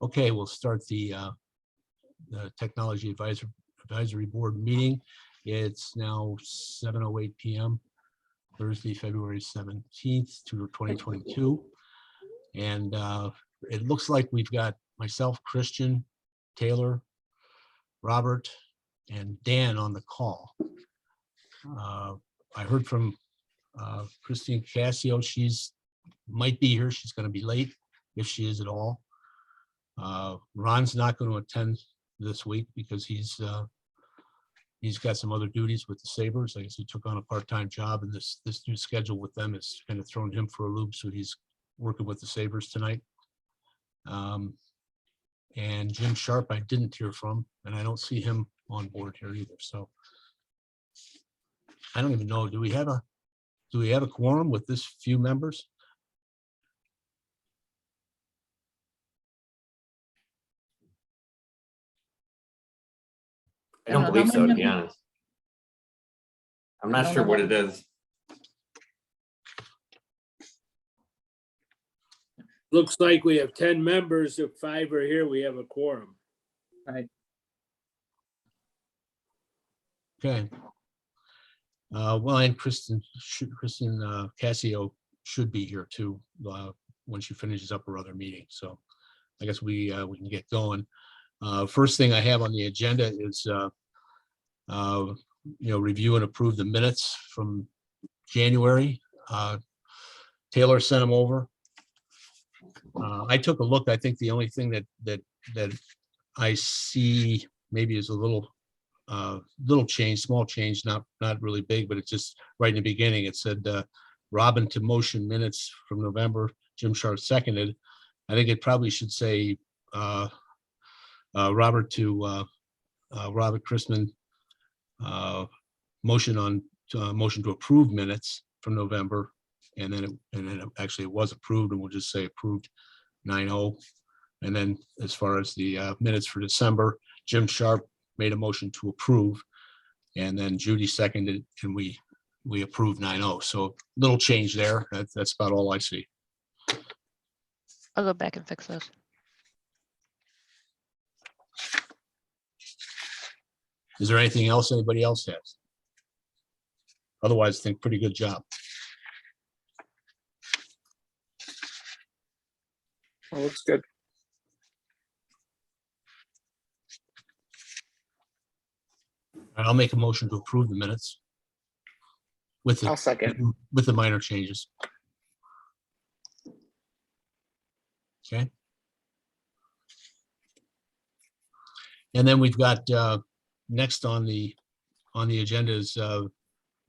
Okay, we'll start the Technology Advisory Board meeting. It's now 7:08 p.m. Thursday, February 17th, 2022. And it looks like we've got myself, Christian, Taylor, Robert, and Dan on the call. I heard from Christine Cassio. She's might be here. She's going to be late if she is at all. Ron's not going to attend this week because he's got some other duties with the Sabres. I guess he took on a part-time job, and this new schedule with them has kind of thrown him for a loop. So he's working with the Sabres tonight. And Jim Sharp, I didn't hear from, and I don't see him on board here either. So I don't even know. Do we have a quorum with this few members? I don't believe so, to be honest. I'm not sure what it is. Looks like we have 10 members. If 5 are here, we have a quorum. Right. Okay. Well, and Kristen Cassio should be here too when she finishes up her other meeting. So I guess we can get going. First thing I have on the agenda is review and approve the minutes from January. Taylor sent them over. I took a look. I think the only thing that I see maybe is a little change, small change, not really big, but it's just right in the beginning. It said Robin to motion minutes from November. Jim Sharp seconded. I think it probably should say Robert to Robert Chrisman motion to approve minutes from November, and then it actually was approved, and we'll just say approved 9-0. And then as far as the minutes for December, Jim Sharp made a motion to approve, and then Judy seconded, and we approved 9-0. So little change there. That's about all I see. I'll go back and fix those. Is there anything else anybody else has? Otherwise, I think pretty good job. Oh, looks good. I'll make a motion to approve the minutes with I'll second. the minor changes. Okay. And then we've got next on the agenda is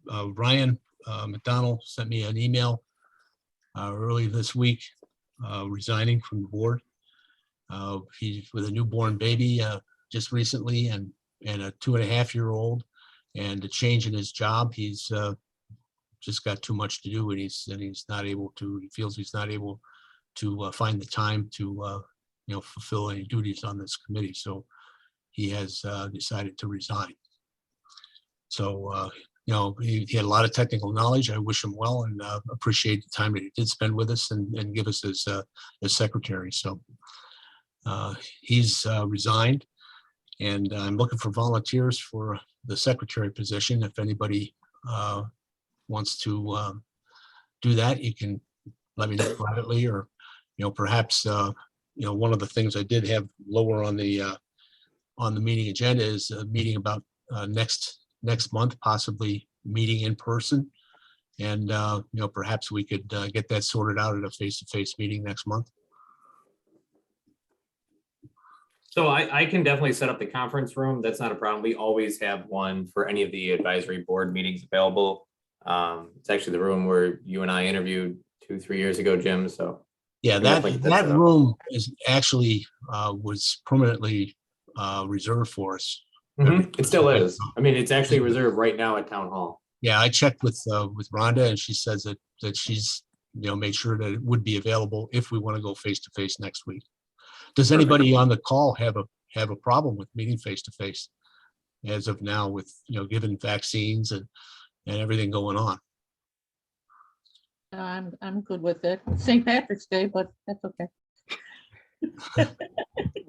Ryan McDonald sent me an email early this week resigning from the board. He's with a newborn baby just recently, and a 2.5-year-old, and a change in his job. He's just got too much to do, and he's not able to. He feels he's not able to find the time to fulfill any duties on this committee. So he has decided to resign. So he had a lot of technical knowledge. I wish him well, and appreciate the time that he did spend with us and give us his secretary. So he's resigned. And I'm looking for volunteers for the secretary position. If anybody wants to do that, you can let me know privately, or perhaps one of the things I did have lower on the meeting agenda is a meeting about next month, possibly meeting in person, and perhaps we could get that sorted out at a face-to-face meeting next month. So I can definitely set up the conference room. That's not a problem. We always have one for any of the advisory board meetings available. It's actually the room where you and I interviewed 2-3 years ago, Jim. So yeah, that room is actually was permanently reserved for us. It still is. I mean, it's actually reserved right now at Town Hall. Yeah, I checked with Rhonda, and she says that she's made sure that it would be available if we want to go face-to-face next week. Does anybody on the call have a problem with meeting face-to-face as of now, with given vaccines and everything going on? I'm good with it. St. Patrick's Day, but that's okay.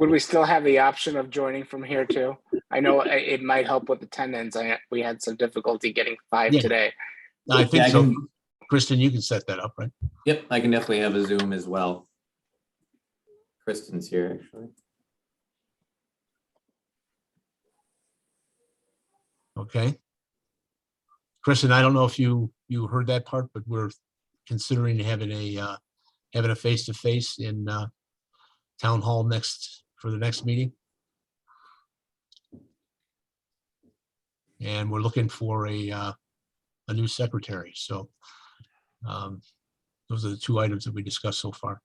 Would we still have the option of joining from here too? I know it might help with attendance. We had some difficulty getting 5 Yeah. today. I Yeah, think I so. can- Kristen, you can set that up, right? Yep, I can definitely have a Zoom as well. Kristen's here, actually. Okay. Kristen, I don't know if you heard that part, but we're considering having a face-to-face in town hall for the next meeting. And we're looking for a new secretary. So those are the two items that we discussed so far.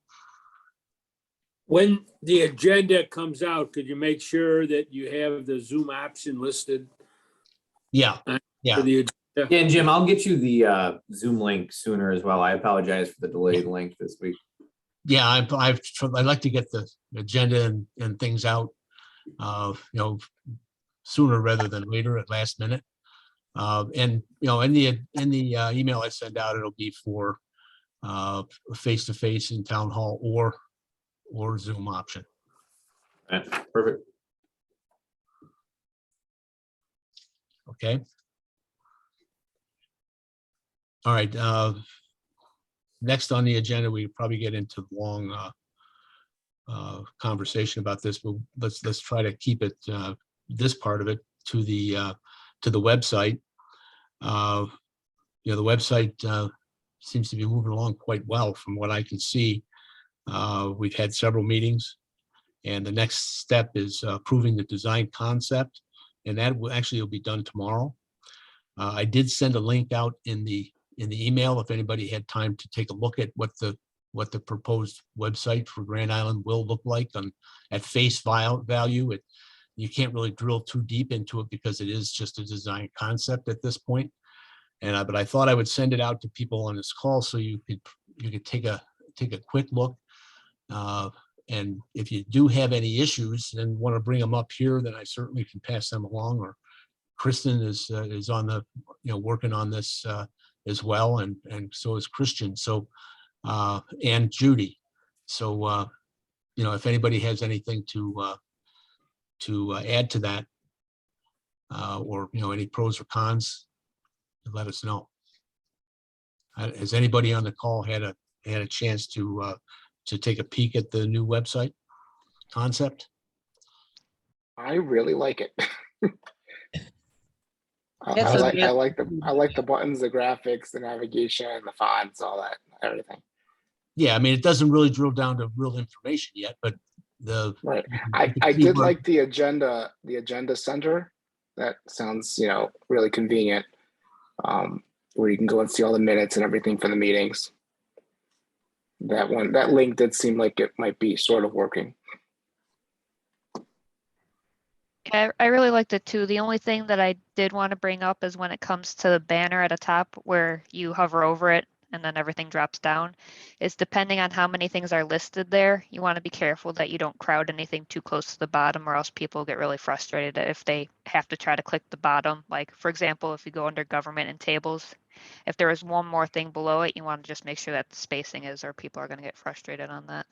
When the agenda comes out, could you make sure that you have the Zoom option listed Yeah, for yeah, the agenda? Yeah, and Jim, I'll get you the Zoom link sooner as well. I apologize for the delayed link this week. yeah. I'd like to get the agenda and things out, sooner rather than later at last minute. And in the email I send out, it'll be for face-to-face in town hall or Zoom option. All right, perfect. Okay. All right. Next on the agenda, we probably get into long conversation about this, but let's try to keep it this part of it to the website. The website seems to be moving along quite well from what I can see. We've had several meetings, and the next step is approving the design concept, and that will be done tomorrow. I did send a link out in the email if anybody had time to take a look at what the proposed website for Grand Island will look like at face value. You can't really drill too deep into it because it is just a design concept at this point. But I thought I would send it out to people on this call so you could take a quick look. And if you do have any issues and want to bring them up here, then I certainly can pass them along. Or Kristen is on the working on this as well, and so is Christian. So and Judy. So if anybody has anything to add to that, or any pros or cons, let us know. Has anybody on the call had a chance to take a peek at the new website concept? I really like it. It's I a like bit- I like the buttons, the graphics, the navigation, the fonts, all that, everything. Yeah, I mean, it doesn't really drill down to real information yet, but Right. you I can see did where- like the agenda center. That sounds, really convenient. Where you can go and see all the minutes and everything from the meetings. That link did seem like it might be sort of working. Yeah, I really liked it too. The only thing that I did want to bring up is when it comes to the banner at the top where you hover over it and then everything drops down, is depending on how many things are listed there, you want to be careful that you don't crowd anything too close to the bottom, or else people get really frustrated if they have to try to click the bottom. Like, for example, if you go under government and tables, if there is one more thing below it, you want to just make sure that the spacing is, or people are going to get frustrated on that.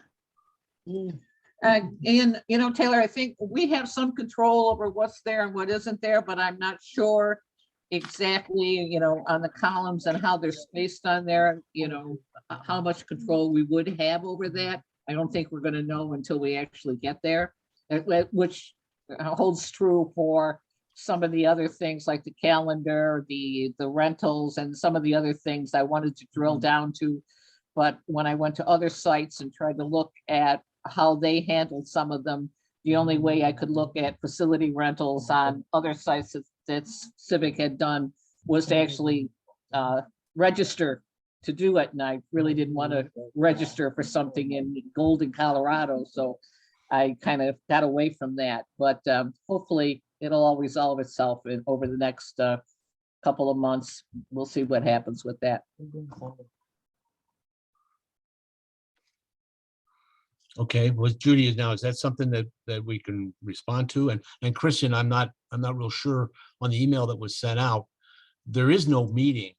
And Taylor, I think we have some control over what's there and what isn't there, but I'm not sure exactly, on the columns and how they're spaced on there, how much control we would have over that. I don't think we're going to know until we actually get there, which holds true for some of the other things like the calendar, the rentals, and some of the other things I wanted to drill down to. But when I went to other sites and tried to look at how they handled some of them, the only way I could look at facility rentals on other sites that Civic had done was to actually register to do it. And I really didn't want to register for something in Golden, Colorado. So I kind of got away from that. But hopefully it'll all resolve itself over the next couple of months. We'll see what happens with that. Okay, with Judy is that something that we can respond to? And Christian, I'm not real sure on the email that was sent out. There is no meeting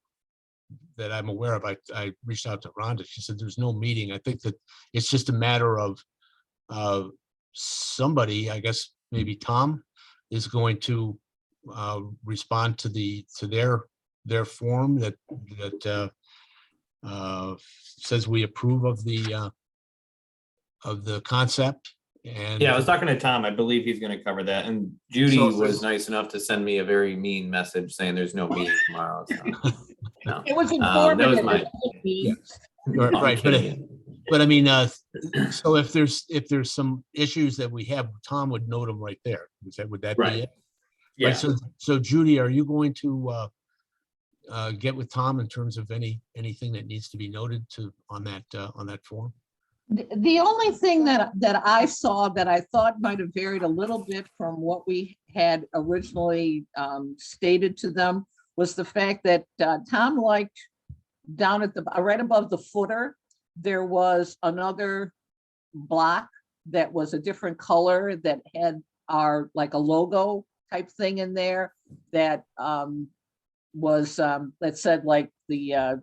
that I'm aware of. I reached out to Rhonda. She said there's no meeting. I think that it's just a matter of somebody, I guess maybe Tom, is going to respond to their form that says we approve of the concept. And Yeah, I was talking to Tom. I believe he's going to cover that. And Judy So- was nice enough to send me a very mean message saying there's no meeting tomorrow. So, no. It was that informative. was my. Right, I'm right, kidding. but I mean, so if there's some issues that we have, Tom would note them right there. Would that be Right. it? Yeah. Right, so Judy, are you going to get with Tom in terms of anything that needs to be noted on that form? The only thing that I saw that I thought might have varied a little bit from what we had originally stated to them was the fact that Tom liked down at the, right above the footer, there was another block that was a different color that had our, like a logo type thing in there that was, that said like the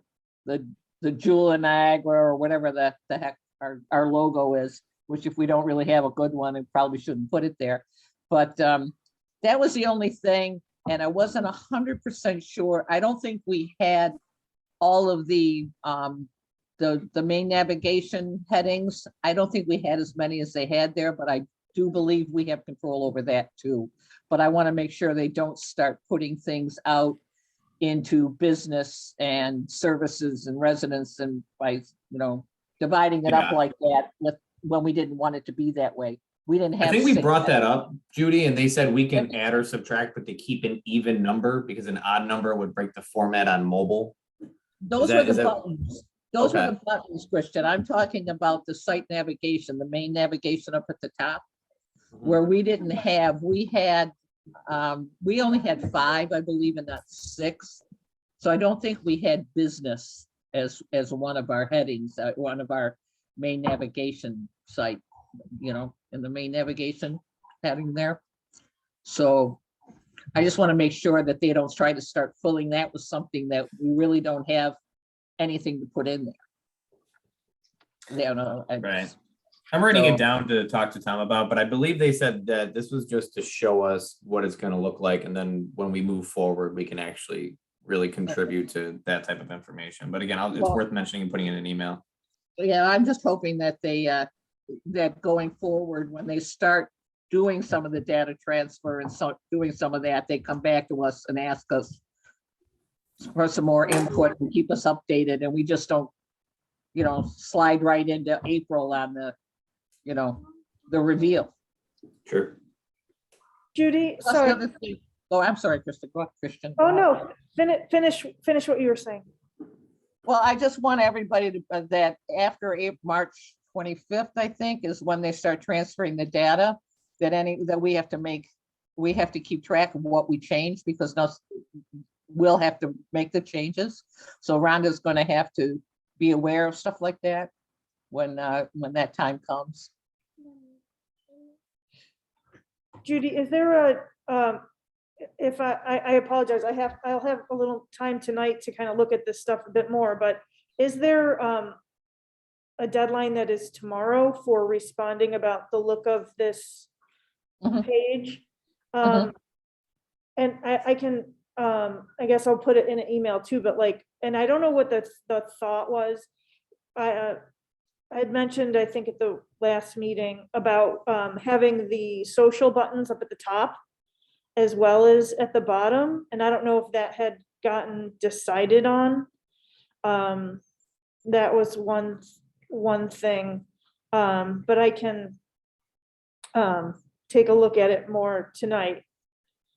Jewel of Niagara or whatever the heck our logo is, which if we don't really have a good one, I probably shouldn't put it there. But that was the only thing. And I wasn't 100% sure. I don't think we had all of the main navigation headings. I don't think we had as many as they had there, but I do believe we have control over that too. But I want to make sure they don't start putting things out into business and services and residents and by, dividing it up Yeah. like that when we didn't want it to be that way. We didn't have. I think we 6 brought that up, Judy, and they said we can add or subtract, but they keep an even number because an odd number would break the format on mobile. Those that- were is the that- buttons. Those were Okay. the buttons, Christian. I'm talking about the site navigation, the main navigation up at the top, where we didn't have, we only had 5, I believe, and not 6. So I don't think we had business as one of our headings, one of our main navigation site, in the main navigation heading there. So I just want to make sure that they don't try to start filling that with something that we really don't have anything to put in there. Yeah, no, Right. I'm writing So- it down to talk to Tom about, but I believe they said that this was just to show us what it's going to look like. And then when we move forward, we can actually really contribute to that type of information. But again, it's Well- worth mentioning and putting in an email. Yeah, I'm just hoping that they, that going forward, when they start doing some of the data transfer and so doing some of that, they come back to us and ask us for some more input and keep us updated, and we just don't, slide right into April on the, the reveal. Sure. Judy, Plus the sorry. other thing- Oh, I'm sorry, Krista. Go ahead, Christian. Oh, no, finish what you were saying. Well, I just want everybody to, that after March 25th, I think, is when they start transferring the data, that we have to keep track of what we change, because we'll have to make the changes. So Rhonda's going to have to be aware of stuff like that when that time comes. Judy, is there if I apologize, I'll have a little time tonight to kind of look at this stuff a bit more, but is there a deadline that is tomorrow for responding about the look of this Mhm. page? Mhm. And I can, I guess I'll put it in an email too, but and I don't know what the thought was. I had mentioned, I think at the last meeting, about having the social buttons up at the top as well as at the bottom. And I don't know if that had gotten decided on. That was one thing, but I can take a look at it more tonight.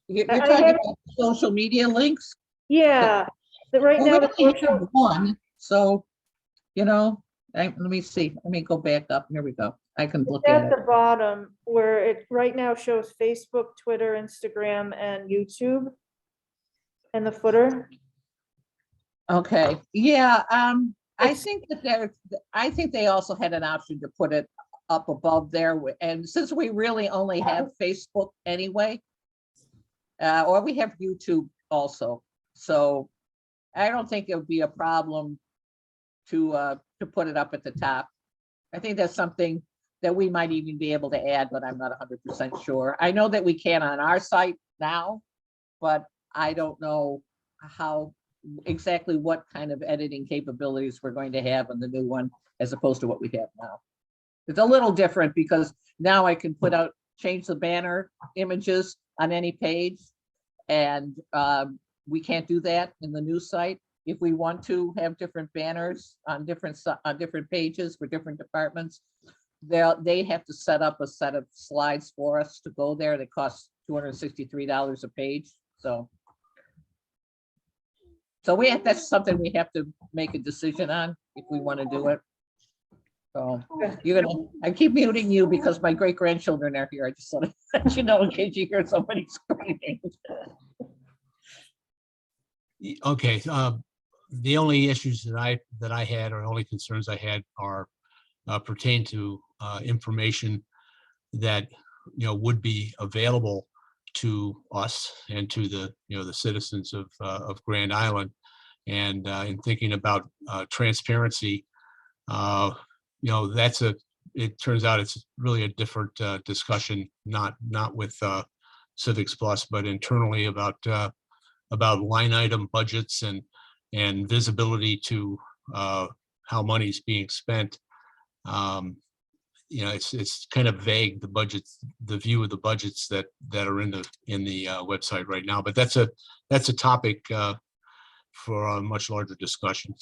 You're I talking have- about social media links? Yeah, right Well, now, we the only social, have one, so, let me see, let me go back up, here we go, I can look at at it. the bottom where it right now shows Facebook, Twitter, Instagram, and YouTube. And the footer. Okay, yeah, I think that they also had an option to put it up above there, and since we really only have Facebook anyway, or we have YouTube also, so I don't think it would be a problem to put it up at the top. I think that's something that we might even be able to add, but I'm not 100% sure. I know that we can on our site now, but I don't know how exactly what kind of editing capabilities we're going to have in the new one as opposed to what we have now. It's a little different because now I can change the banner images on any page. And we can't do that in the new site. If we want to have different banners on different pages for different departments, they have to set up a set of slides for us to go there. That costs $263 a page. So that's something we have to make a decision on if we want to do it. So I keep muting you because my great grandchildren are here. I just want to let you know in case you hear somebody screaming. Okay, the only issues that I had, or only concerns I had, are pertain to information that would be available to us and to the the citizens of Grand Island. And in thinking about transparency, it turns out it's really a different discussion, not with Civics Plus, but internally about line item budgets and visibility to how money's being spent. It's kind of vague, the budgets, the view of the budgets that are in the website right now, but that's a topic for a much larger discussion.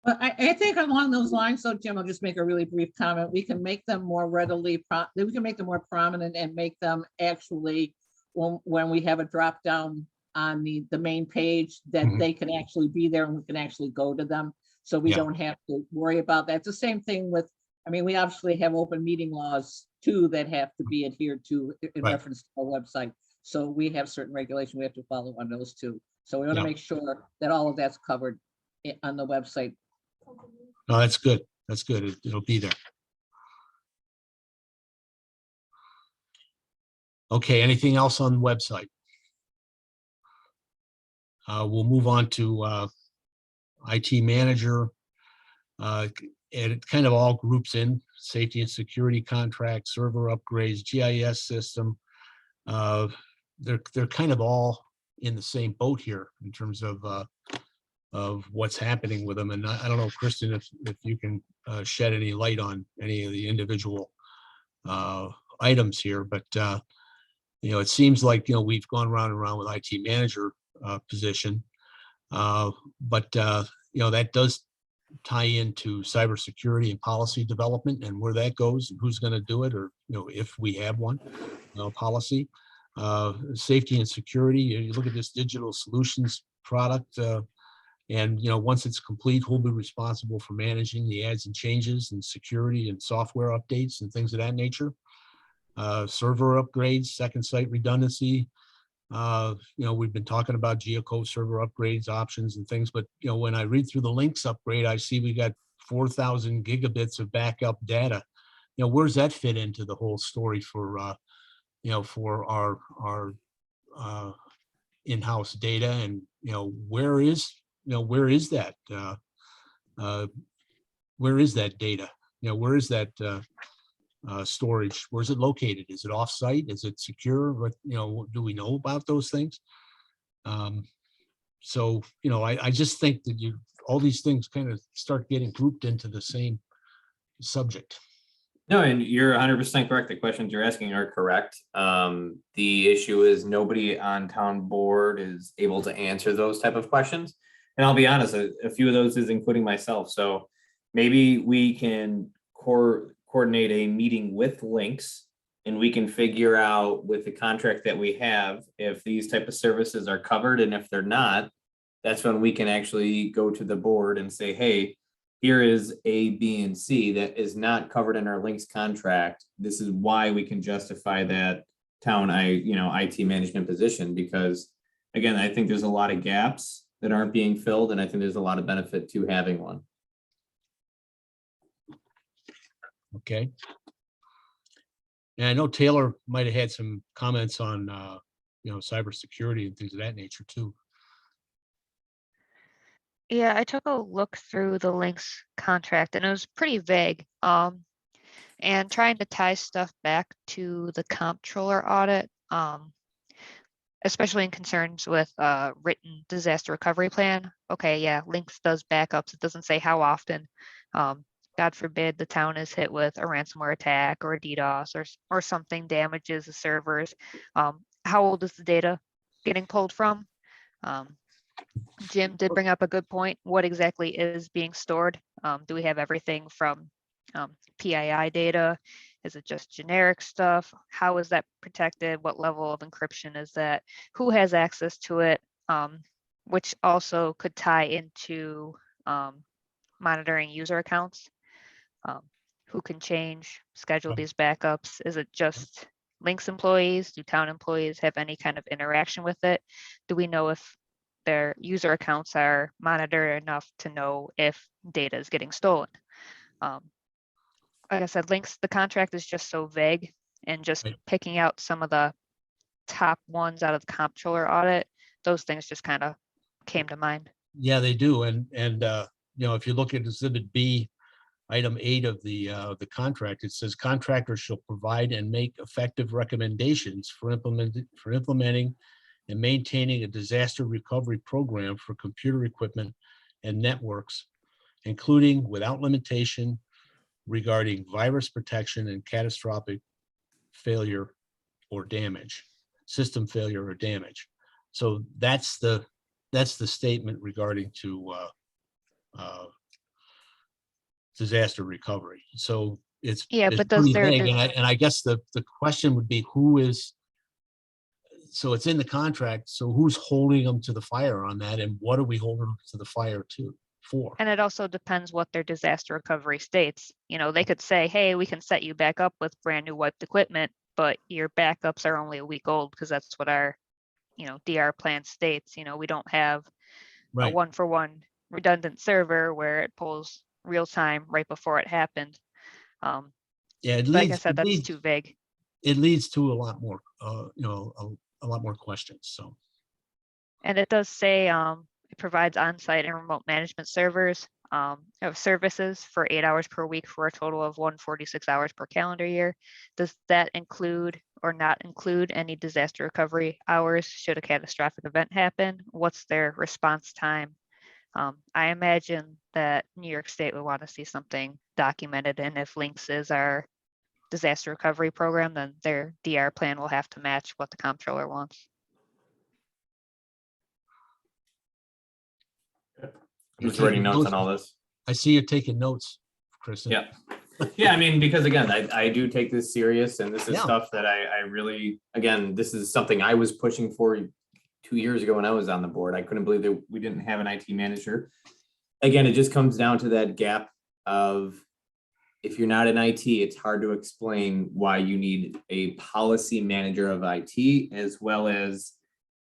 But I think along those lines, so Jim, I'll just make a really brief comment. We can make them more readily, we can make them more prominent and make them actually, when we have a drop down on the main page, that they can actually be there and we can actually go to them. So we don't have to worry about that. It's the same thing with, we obviously have open meeting laws too that have to be adhered to in reference to our website. So we have certain regulations we have to follow on those too. So we want to make sure that all of that's covered on the website. No, that's good. That's good. It'll be there. Okay, anything else on the website? We'll move on to IT manager. And it kind of all groups in safety and security contract, server upgrades, GIS system. They're kind of all in the same boat here in terms of what's happening with them. And I don't know, Kristen, if you can shed any light on any of the individual items here, but it seems like we've gone round and round with IT manager position, but that does tie into cybersecurity and policy development and where that goes and who's going to do it, or if we have one policy. Safety and security, you look at this digital solutions product, and once it's complete, who'll be responsible for managing the adds and changes and security and software updates and things of that nature. Server upgrades, second site redundancy. We've been talking about geocode server upgrades, options and things, but when I read through the links upgrade, I see we got 4,000 gigabits of backup data. Where's that fit into the whole story for our in-house data, and where is that data? Where is that storage? Where's it located? Is it off-site? Is it secure? What do we know about those things? So I just think that all these things kind of start getting grouped into the same subject. No, and you're 100% correct. The questions you're asking are correct. The issue is nobody on town board is able to answer those type of questions. And I'll be honest, a few of those is including myself. So maybe we can coordinate a meeting with Links, and we can figure out with the contract that we have, if these type of services are covered, and if they're not, that's when we can actually go to the board and say, hey, here is A, B, and C that is not covered in our Links contract. This is why we can justify that town IT management position, because again, I think there's a lot of gaps that aren't being filled, and I think there's a lot of benefit to having one. Okay. And I know Taylor might have had some comments on cybersecurity and things of that nature too. Yeah, I took a look through the Links contract and it was pretty vague. And trying to tie stuff back to the comptroller audit, especially in concerns with written disaster recovery plan. Okay, yeah, Lynx does backups. It doesn't say how often. God forbid the town is hit with a ransomware attack or a DDoS or something damages the servers. How old is the data getting pulled from? Jim did bring up a good point. What exactly is being stored? Do we have everything from PII data? Is it just generic stuff? How is that protected? What level of encryption is that? Who has access to it? Which also could tie into monitoring user accounts. Who can change, schedule Right. these backups? Is it just Lynx employees? Do town employees have any kind of interaction with it? Do we know if their user accounts are monitored enough to know if data is getting stolen? Like I said, Lynx, the contract is just so vague, and just Right. picking out some of the top ones out of the comptroller audit, those things just kind of came to mind. Yeah, they do. And if you look at Exhibit B, Item 8 of the contract, it says contractors shall provide and make effective recommendations for implementing and maintaining a disaster recovery program for computer equipment and networks, including without limitation regarding virus protection and catastrophic failure or damage, system failure or damage. So that's the statement regarding to disaster recovery. So it's Yeah, it's but does pretty their vague, and I guess the question would be who is. So it's in the contract. So who's holding them to the fire on that, and what are we holding them to the fire for? And it also depends what their disaster recovery states. They could say, hey, we can set you back up with brand new wiped equipment, but your backups are only a week old because that's what our, DR plan states. We don't have a Right. one-for-one redundant server where it pulls real time right before it happened. Yeah, Like I said, that's too vague. it leads to a lot more, a lot more questions. So. And it does say it provides on-site and remote management servers of services for 8 hours per week for a total of 146 hours per calendar year. Does that include or not include any disaster recovery hours should a catastrophic event happen? What's their response time? I imagine that New York State would want to see something documented, and if Lynx is our disaster recovery program, then their DR plan will have to match what the comptroller wants. I'm just writing notes on all this. I see you're taking notes, Kristen. Yeah. Yeah, I mean, because again, I do take this serious, and this is Yeah. stuff that I really, again, this is something I was pushing for 2 years ago when I was on the board. I couldn't believe that we didn't have an IT manager. Again, it just comes down to that gap of, if you're not in IT, it's hard to explain why you need a policy manager of IT, as well as,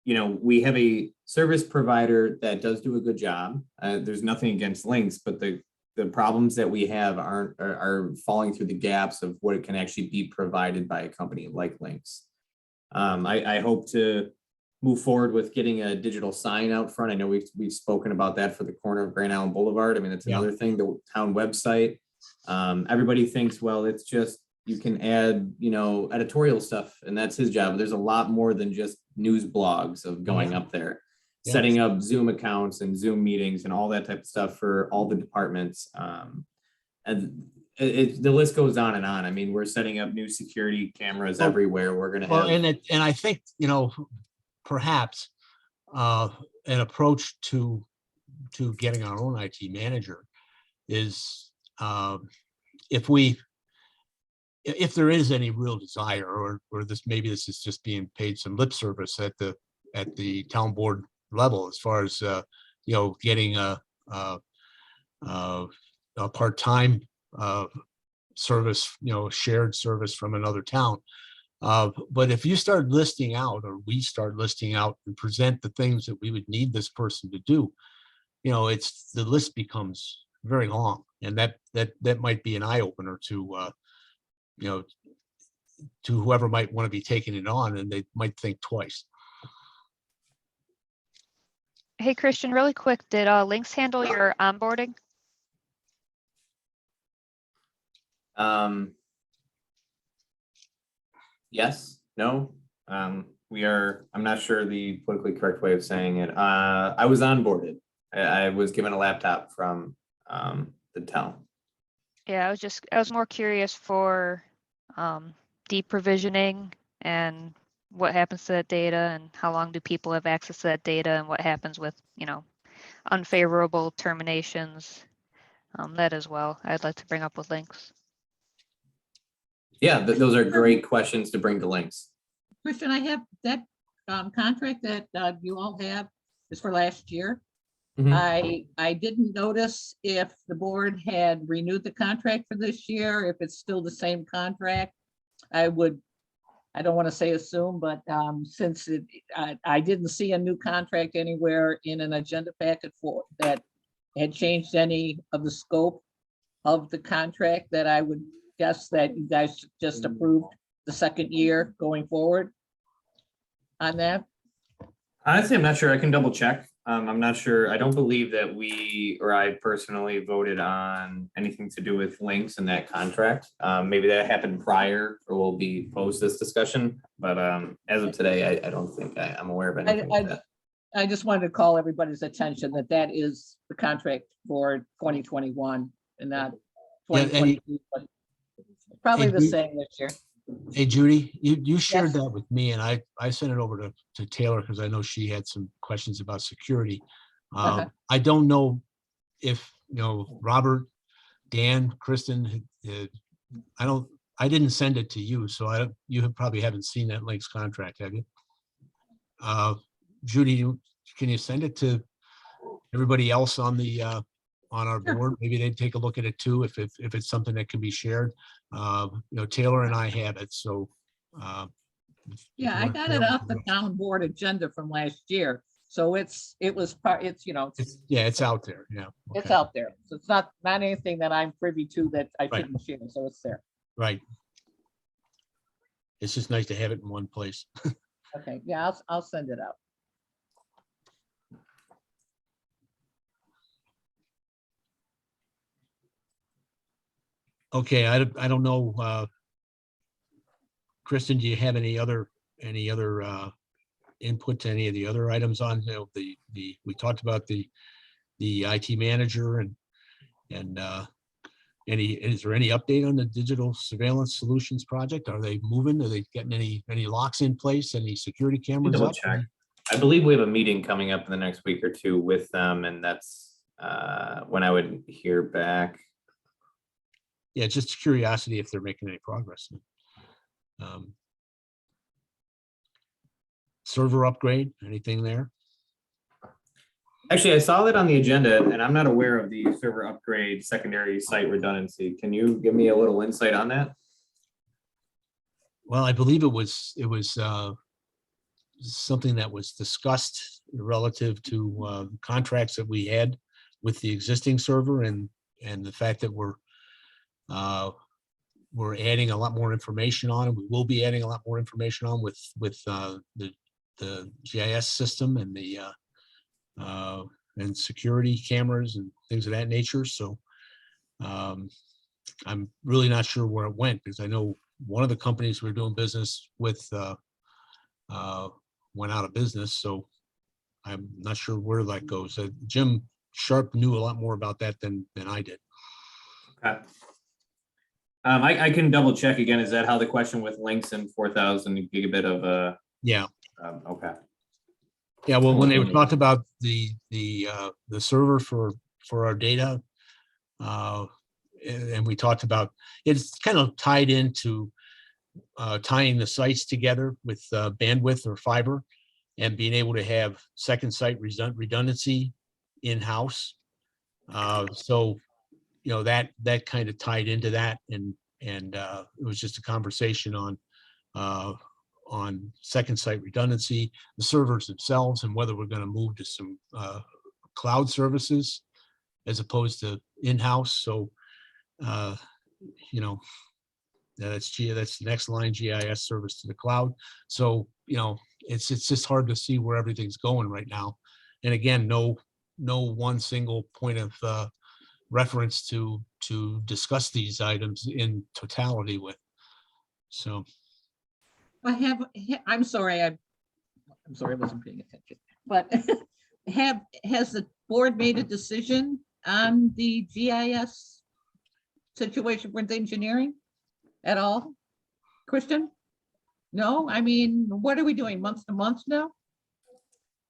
we have a service provider that does do a good job. There's nothing against Lynx, but the problems that we have are falling through the gaps of what it can actually be provided by a company like Lynx. I hope to move forward with getting a digital sign out front. I know we've spoken about that for the corner of Grand Island Boulevard. I mean, that's another thing, the town website. Everybody thinks, well, it's just, you can add, editorial stuff, and that's his job. There's a lot more than just news blogs of going up there, setting up Zoom accounts and Zoom meetings and all that type of stuff for all the departments. And the list goes on and on. I mean, we're setting up new security cameras everywhere. We're going to have. And I think, perhaps an approach to getting our own IT manager is if there is any real desire, or maybe this is just being paid some lip service at the town board level, as far as getting a part-time service, shared service from another town. But if you start listing out, or we start listing out and present the things that we would need this person to do, the list becomes very long, and that might be an eye opener to to whoever might want to be taking it on, and they might think twice. Hey, Christian, really quick, did Lynx handle your onboarding? Yes, no, I'm not sure the politically correct way of saying it. I was onboarded. I was given a laptop from the town. Yeah, I was more curious for deprovisioning and what happens to that data and how long do people have access to that data and what happens with, unfavorable terminations. That as well. I'd like to bring up with links. Yeah, those are great questions to bring to links. Christian, I have that contract that you all have is for last year. Mhm. I didn't notice if the board had renewed the contract for this year, if it's still the same contract. I don't want to say assume, but since I didn't see a new contract anywhere in an agenda packet for that had changed any of the scope of the contract, that I would guess that you guys just approved the second year going forward on that. Honestly, I'm not sure. I can double check. I'm not sure. I don't believe that I personally voted on anything to do with links in that contract. Maybe that happened prior or will be post this discussion, but as of today, I don't think I'm aware of anything like that. I just wanted to call everybody's attention that that is the contract for 2021 and not Yeah, and 2022, but probably the Hey, same this year. Hey, Judy, you shared Yes. that with me and I sent it over to Taylor because I know she had some questions about security. Uh-huh. I don't know if, Robert, Dan, Kristen, I didn't send it to you, so you probably haven't seen that links contract, have you? Judy, can you send it to everybody else on our Sure. board? Maybe they'd take a look at it too, if it's something that can be shared. Taylor and I have it, so. If Yeah, you I want got Taylor it to off the look. town board agenda from last year. So it's Yeah, it's out there, yeah. it's okay, out there. So it's not anything that I'm privy to that I Right. shouldn't share. So it's there. Right. It's just nice to have it in one place. Okay, yeah, I'll send it out. Okay, I don't know, Kristen, do you have any other input to any of the other items on, we talked about the IT manager and is there any update on the digital surveillance solutions project? Are they moving? Are they getting any locks in place? Any security cameras Double up? check. I believe we have a meeting coming up in the next week or two with them, and that's when I would hear back. Yeah, just curiosity if they're making any progress. Server upgrade, anything there? Actually, I saw that on the agenda, and I'm not aware of the server upgrade secondary site redundancy. Can you give me a little insight on that? Well, I believe it was something that was discussed relative to contracts that we had with the existing server and the fact that we're adding a lot more information on it. We will be adding a lot more information on with the GIS system and the and security cameras and things of that nature. So I'm really not sure where it went because I know one of the companies we're doing business with went out of business. So I'm not sure where that goes. Jim Sharp knew a lot more about that than I did. Okay. I can double check again. Is that how the question with links and 4,000 gigabit of Yeah. okay. Yeah, well, when they talked about the server for our data, and we talked about, it's kind of tied into tying the sites together with bandwidth or fiber and being able to have second site redundancy in-house. So, that kind of tied into that, and it was just a conversation on second site redundancy, the servers themselves, and whether we're going to move to some cloud services as opposed to in-house. So, that's the next line, GIS service to the cloud. So, it's just hard to see where everything's going right now. And again, no one single point of reference to discuss these items in totality with. So. I'm sorry, I'm sorry, I wasn't paying attention, but has the board made a decision on the GIS situation with engineering at all? Christian? No, I mean, what are we doing, month to month now?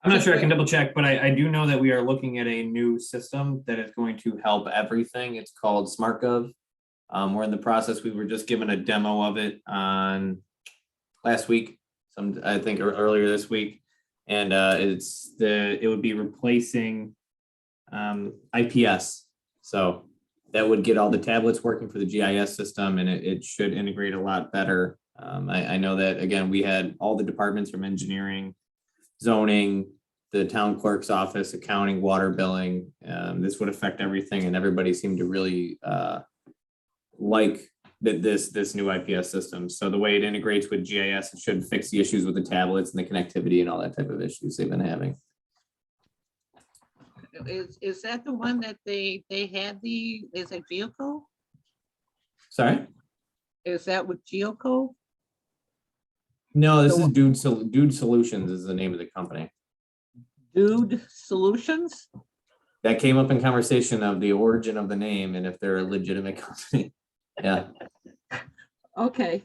I'm not sure, I can double check, but I do know that we are looking at a new system that is going to help everything. It's called Smartgov. We're in the process, we were just given a demo of it on last week, I think earlier this week. And it would be replacing IPS. So that would get all the tablets working for the GIS system, and it should integrate a lot better. I know that, again, we had all the departments from engineering, zoning, the town clerk's office, accounting, water billing. This would affect everything, and everybody seemed to really like this new IPS system. So the way it integrates with GIS, it should fix the issues with the tablets and the connectivity and all that type of issues they've been having. Is that the one that they had is it Geoco? Sorry? Is that with Geoco? No, this So- is Dude Solutions is the name of the company. Dude Solutions? That came up in conversation of the origin of the name and if they're a legitimate company. Yeah, Okay.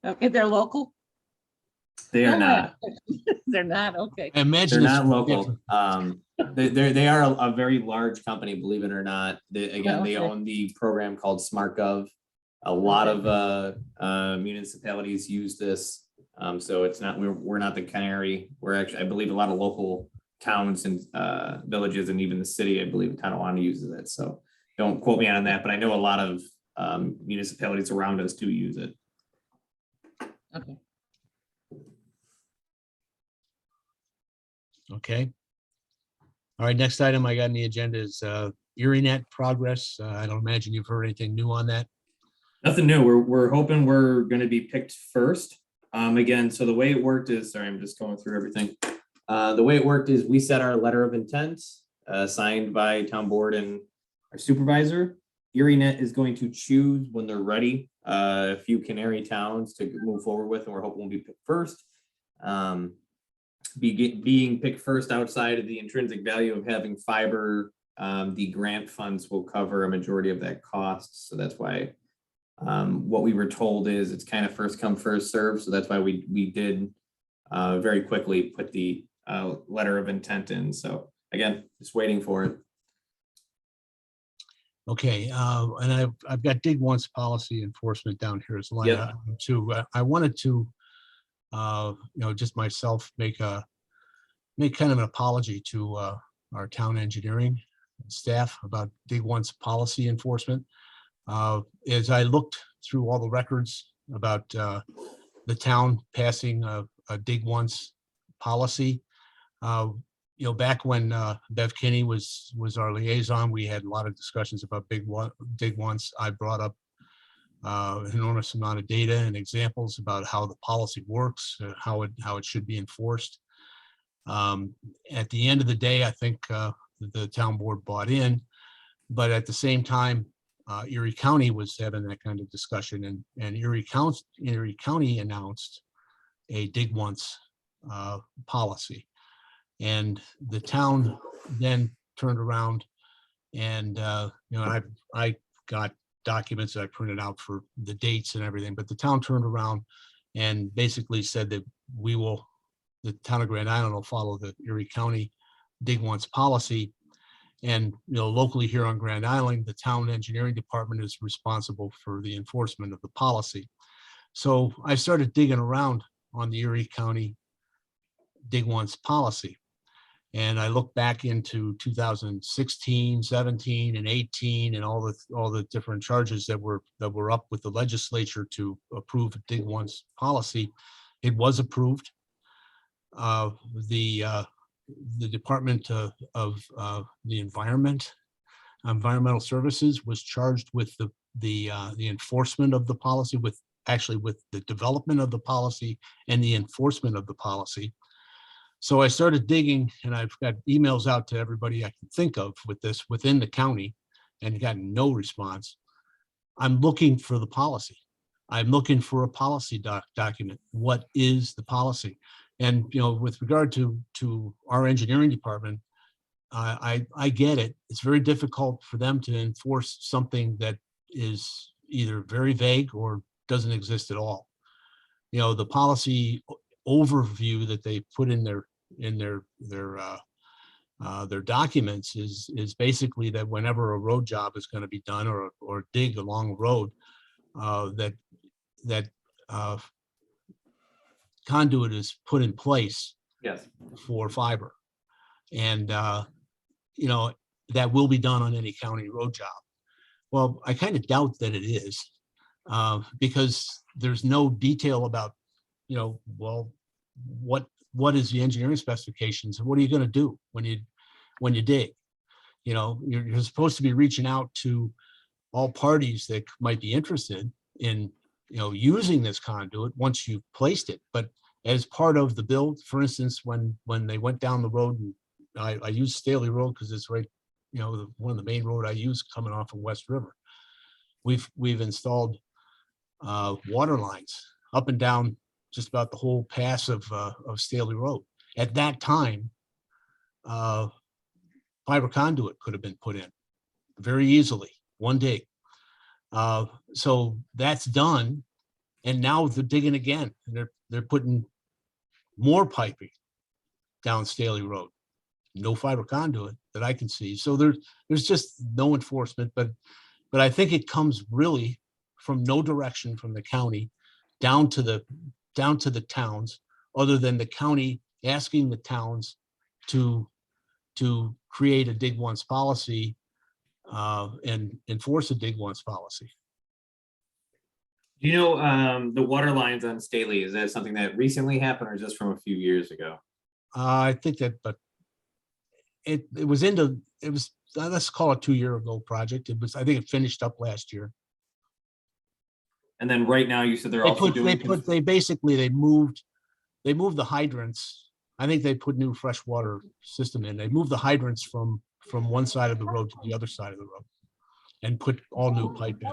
Okay, they're local? they are not. They're not, okay. I imagine. They're it's not local. different. They are a very large company, believe it or not. They Okay. own the program called Smartgov. A lot of municipalities use this. So it's not, we're not the canary. We're actually, I believe a lot of local towns and villages and even the city, I believe, Tonawanda uses it. So don't quote me on that, but I know a lot of municipalities around us do use it. Okay. Okay. All right, next item I got on the agenda is ErieNet progress. I don't imagine you've heard anything new on that. Nothing new. We're hoping we're going to be picked first. Again, so the way it worked is, sorry, I'm just going through everything. The way it worked is we set our letter of intent signed by town board and our supervisor. ErieNet is going to choose when they're ready a few canary towns to move forward with, and we're hoping we'll be picked first. Being picked first outside of the intrinsic value of having fiber, the grant funds will cover a majority of that cost. So that's why what we were told is it's kind of first come, first serve. So that's why we did very quickly put the letter of intent in. So again, just waiting for it. Okay, and I've got dig once policy enforcement down here as line Yep. item too. I wanted to, just myself make kind of an apology to our town engineering staff about dig once policy enforcement. As I looked through all the records about the town passing a dig once policy, back when Bev Kinney was our liaison, we had a lot of discussions about dig once. I brought up an enormous amount of data and examples about how the policy works, how it should be enforced. At the end of the day, I think the town board bought in, but at the same time, Erie County was having that kind of discussion, and Erie County announced a dig once policy. And the town then turned around and, I got documents that I printed out for the dates and everything, but the town turned around and basically said that the town of Grand Island will follow the Erie County dig once policy. And, locally here on Grand Island, the town engineering department is responsible for the enforcement of the policy. So I started digging around on the Erie County dig once policy. And I looked back into 2016, 17, and 18, and all the different charges that were up with the legislature to approve a dig once policy. It was approved. The Department of the Environmental Services was charged with the enforcement of the policy, with the development of the policy and the enforcement of the policy. So I started digging, and I've got emails out to everybody I can think of with this within the county and got no response. I'm looking for the policy. I'm looking for a policy document. What is the policy? And, you know, with regard to our engineering department, I get it. It's very difficult for them to enforce something that is either very vague or doesn't exist at all. You know, the policy overview that they put in their documents is basically that whenever a road job is going to be done or dig along a road, that conduit is put in place Yes. for fiber. And, you know, that will be done on any county road job. Well, I kind of doubt that it is, because there's no detail about, you know, well, what is the engineering specifications and what are you going to do when you dig? You know, you're supposed to be reaching out to all parties that might be interested in, you know, using this conduit once you've placed it. But as part of the build, for instance, when they went down the road, and I use Staley Road because it's right, you know, one of the main road I use coming off of West River. We've installed water lines up and down just about the whole pass of Staley Road. At that time, fiber conduit could have been put in very easily, one dig. So that's done, and now they're digging again, and they're putting more piping down Staley Road. No fiber conduit that I can see. So there's just no enforcement, but I think it comes really from no direction from the county down to the towns, other than the county asking the towns to create a dig once policy and enforce a dig once policy. Do you know the water lines on Staley? Is that something that recently happened or just from a few years ago? I think that, but it was let's call it 2 year ago project. I think it finished up last year. And then right now you said they're also doing. They moved the hydrants. I think they put new fresh water system in. They moved the hydrants from one side of the road to the other side of the road and put all new pipe in.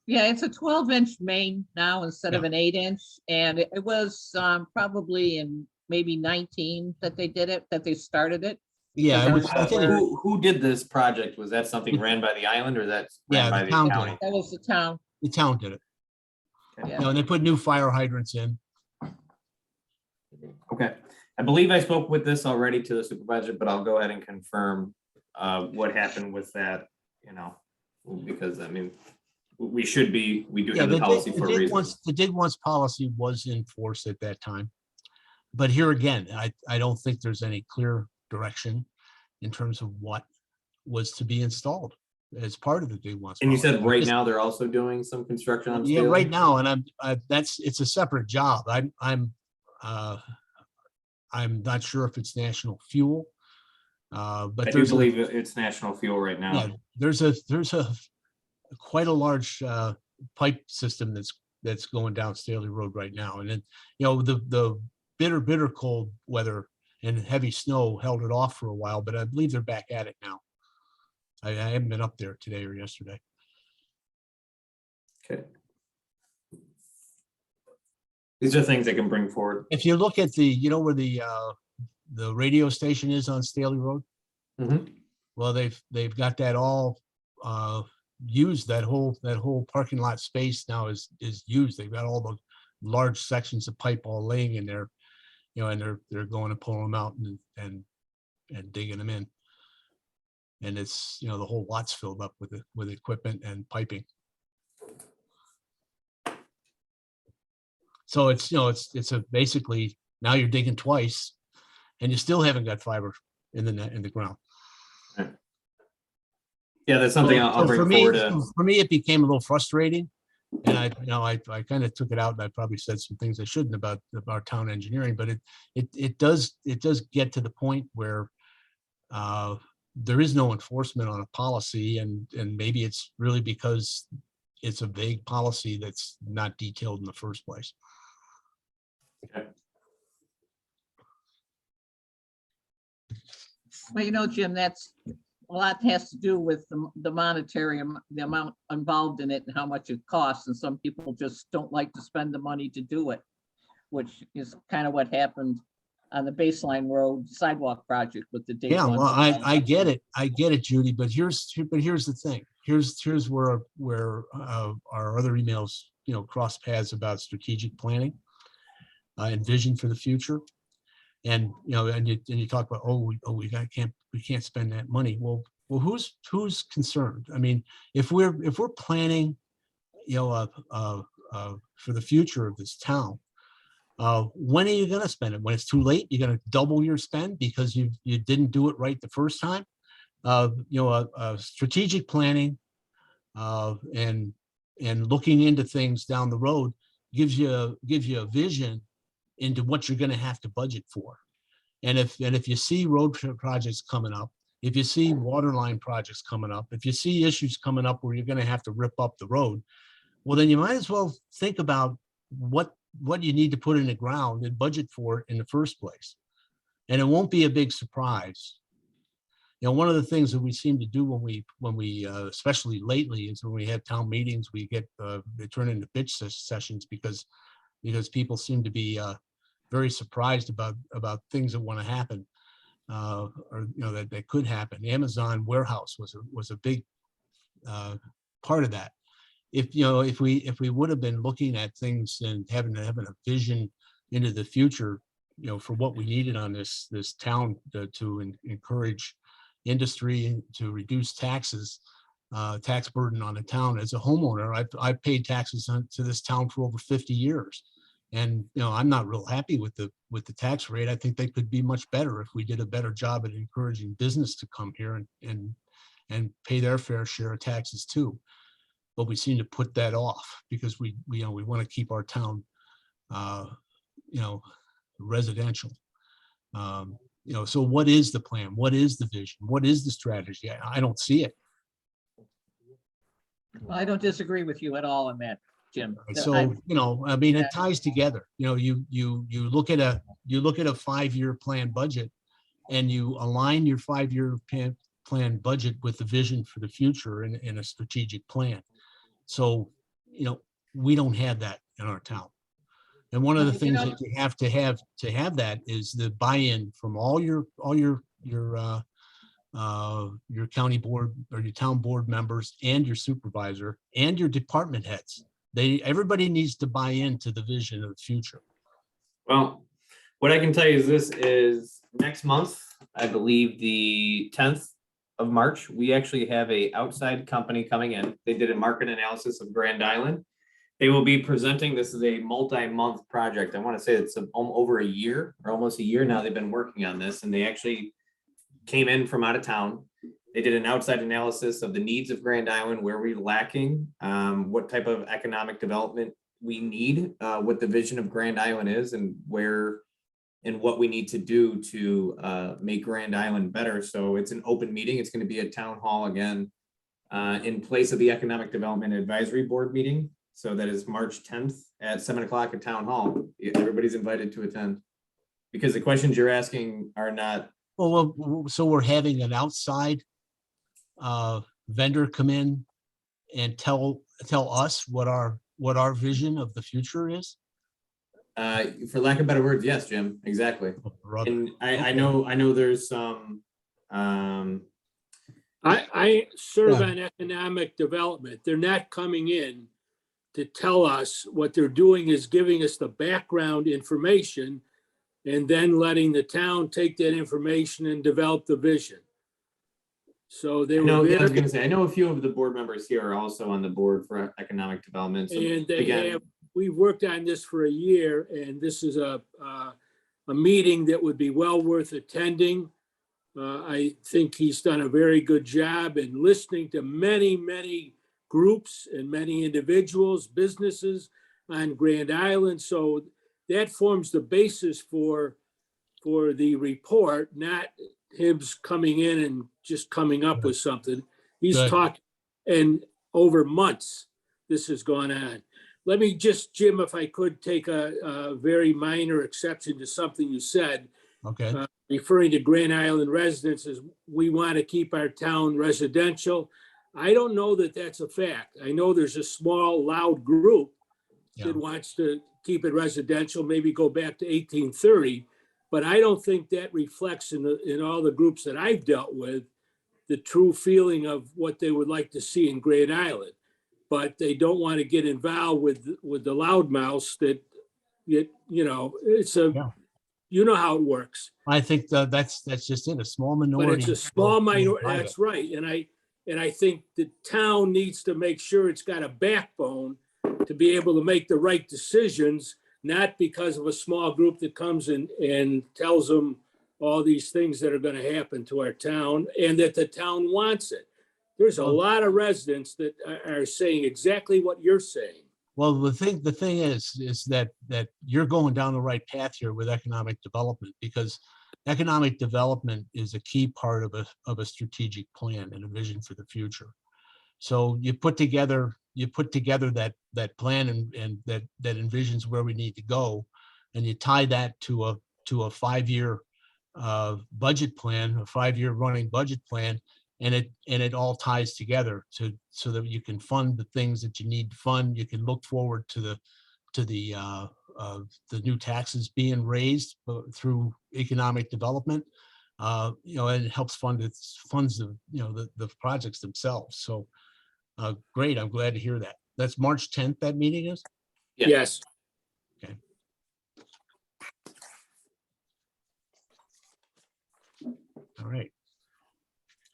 Yeah, it's a 12-inch main now instead of an 8-inch, and it was probably in maybe 19 that they did it, that they started it. Yeah, I think Who did this project? Was that something ran by the island or that ran by the town did county? it. That was the town. The town did it. Yeah. You know, and they put new fire hydrants in. Okay, I believe I spoke with this already to the supervisor, but I'll go ahead and confirm what happened with that, you know, because I mean, we do have the policy for a reason. The dig once policy was in force at that time. But here again, I don't think there's any clear direction in terms of what was to be installed as part of the dig once. And you policy. said right now they're also doing some construction on Yeah, Staley? right now, and it's a separate job. I'm not sure if it's National Fuel, but I do believe it's National Fuel right now. yeah, there's a quite a large pipe system that's going down Staley Road right now, and then, you know, the bitter cold weather and heavy snow held it off for a while, but I believe they're back at it now. I haven't been up there today or yesterday. Okay. These are things I can bring forward. If you look at you know where the radio station is on Staley Road, well, they've got that all used. That whole parking lot space now is used. They've got all the large sections of pipe all laying in there, you know, and they're going to pull them out and digging them in. And it's, you know, the whole lot's filled up with equipment and piping. So it's, you know, it's a basically now you're digging twice, and you still haven't got fiber in the ground. Yeah, that's something I'll bring forward. For me, it became a little frustrating, and I kind of took it out, and I probably said some things I shouldn't about town engineering, but it does get to the point where there is no enforcement on a policy, and maybe it's really because it's a vague policy that's not detailed in the first place. Okay. Well, you know, Jim, that's lot has to do with the monetary, the amount involved in it and how much it costs. And some people just don't like to spend the money to do it, which is kind of what happened on the Baseline Road sidewalk project with the. Yeah, well, I get it. I get it, Judy, but here's the thing. Here's where our other emails, cross paths about strategic planning and vision for the future. And, and you talk about, we can't spend that money. Well, who's concerned? I mean, if we're planning, for the future of this town, when are you going to spend it? When it's too late, you're going to double your spend because you didn't do it right the first time. Strategic planning and looking into things down the road gives you a vision into what you're going to have to budget for. And if you see road projects coming up, if you see water line projects coming up, if you see issues coming up where you're going to have to rip up the road, well, then you might as well think about what you need to put in the ground and budget for it in the first place. And it won't be a big surprise. One of the things that we seem to do when we especially lately is when we have town meetings, we get they turn into bitch sessions because people seem to be very surprised about things that want to happen or that could happen. Amazon warehouse was a big part of that. If we would have been looking at things and having a vision into the future, for what we needed on this town to encourage industry, to reduce taxes, tax burden on the town. As a homeowner, I've paid taxes to this town for over 50 years. And, I'm not real happy with the tax rate. I think they could be much better if we did a better job at encouraging business to come here and pay their fair share of taxes too. But we seem to put that off because we want to keep our town, residential. So what is the plan? What is the vision? What is the strategy? I don't see it. Well, I don't disagree with you at all on that, Jim. So, I mean, it ties together. You look at a 5-year plan budget and you align your 5-year plan budget with the vision for the future in a strategic plan. So, we don't have that in our town. And one of the things that you have to have that is the buy-in from all your county board or your town board members and your supervisor and your department heads. Everybody needs to buy into the vision of the future. Well, what I can tell you is this is next month, I believe the 10th of March, we actually have a outside company coming in. They did a market analysis of Grand Island. They will be presenting, this is a multi-month project. I want to say it's over a year or almost a year now they've been working on this, and they actually came in from out of town. They did an outside analysis of the needs of Grand Island, where we're lacking, what type of economic development we need, what the vision of Grand Island is, and what we need to do to make Grand Island better. So it's an open meeting. It's going to be a town hall again in place of the Economic Development Advisory Board meeting. So that is March 10th at 7 o'clock at Town Hall. Everybody's invited to attend because the questions you're asking are not. Well, so we're having an outside vendor come in and tell us what our vision of the future is. For lack of better words, yes, Jim, exactly. And I know there's some. I serve on economic development. They're not coming in to tell us. What they're doing is giving us the background information and then letting the town take that information and develop the vision. So they were I was going to say, I know a few of the board members here are also on the board for economic development. So and again, we've worked on this for a year, and this is a meeting that would be well worth attending. I think he's done a very good job in listening to many, many groups and many individuals, businesses on Grand Island. So that forms the basis for the report, not him coming in and just coming up with something. He's talked, and over months this has gone on. Let me just, Jim, if I could take a very minor exception to something you said. Okay, referring to Grand Island residents as we want to keep our town residential. I don't know that that's a fact. I know there's a small loud group yeah, that wants to keep it residential, maybe go back to 1830. But I don't think that reflects in all the groups that I've dealt with, the true feeling of what they would like to see in Grand Island. But they don't want to get involved with the loudmouths that, it's yeah. you know how it works. I think that's just it, a small But minority. it's a small will minority, drive it. that's right. And I think the town needs to make sure it's got a backbone to be able to make the right decisions, not because of a small group that comes in and tells them all these things that are going to happen to our town and that the town wants it. There's a Well- lot of residents that are saying exactly what you're saying. Well, the thing is that you're going down the right path here with economic development, because economic development is a key part of a strategic plan and a vision for the future. So you put together that plan and that envisions where we need to go, and you tie that to a 5-year budget plan, a 5-year running budget plan, and it all ties together so that you can fund the things that you need to fund. You can look forward to the new taxes being raised through economic development. And it helps funds the projects themselves. So great, I'm glad to hear that. That's March 10th, that meeting is? Yeah. Yes. Okay. All right.